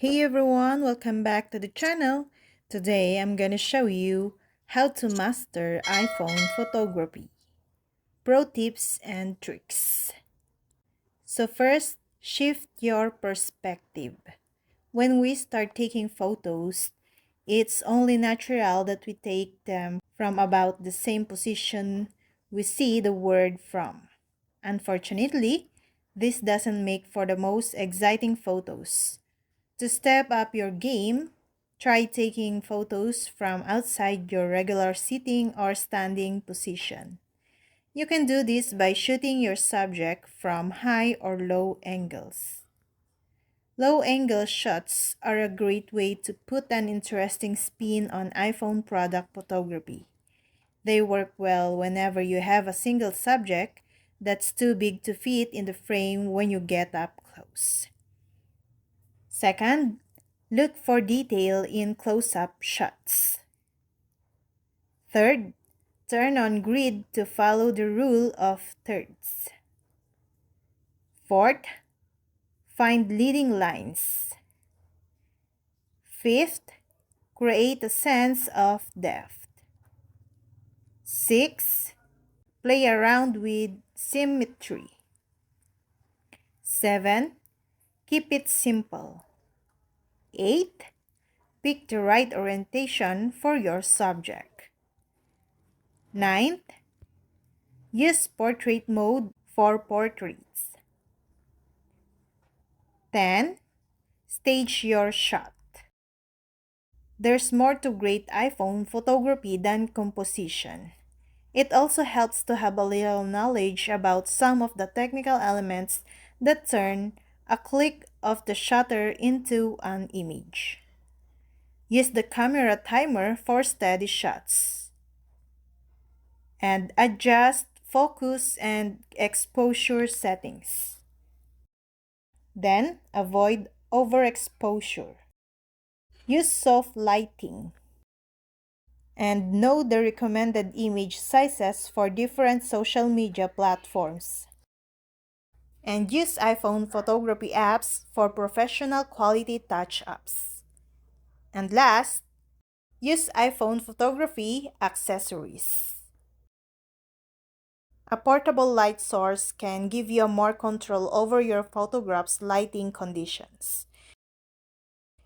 Hey everyone, welcome back to the channel. Today I'm gonna show you how to master iPhone photography. Pro tips and tricks. So first, shift your perspective. When we start taking photos, it's only natural that we take them from about the same position we see the word from. Unfortunately, this doesn't make for the most exciting photos. To step up your game, try taking photos from outside your regular sitting or standing position. You can do this by shooting your subject from high or low angles. Low angle shots are a great way to put an interesting spin on iPhone product photography. They work well whenever you have a single subject that's too big to fit in the frame when you get up close. Second, look for detail in close-up shots. Third, turn on grid to follow the rule of thirds. Fourth, find leading lines. Fifth, create a sense of depth. 6. Play around with symmetry. 7. Keep it simple. 8. Pick the right orientation for your subject. 9th, use portrait mode for portraits. 10. Stage your shot. There's more to great iPhone photography than composition. It also helps to have a little knowledge about some of the technical elements that turn a click of the shutter into an image. Use the camera timer for steady shots. And adjust focus and exposure settings. Then, avoid overexposure. Use soft lighting. And know the recommended image sizes for different social media platforms. And use iPhone photography apps for professional quality touch-ups. And last, use iPhone photography accessories. A portable light source can give you more control over your photograph's lighting conditions.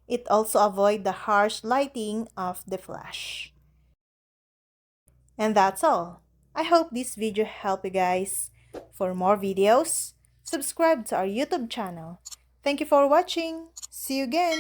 It also avoids the harsh lighting of the flash. And that's all. I hope this video helped you guys. For more videos, subscribe to our YouTube channel. Thank you for watching. See you again.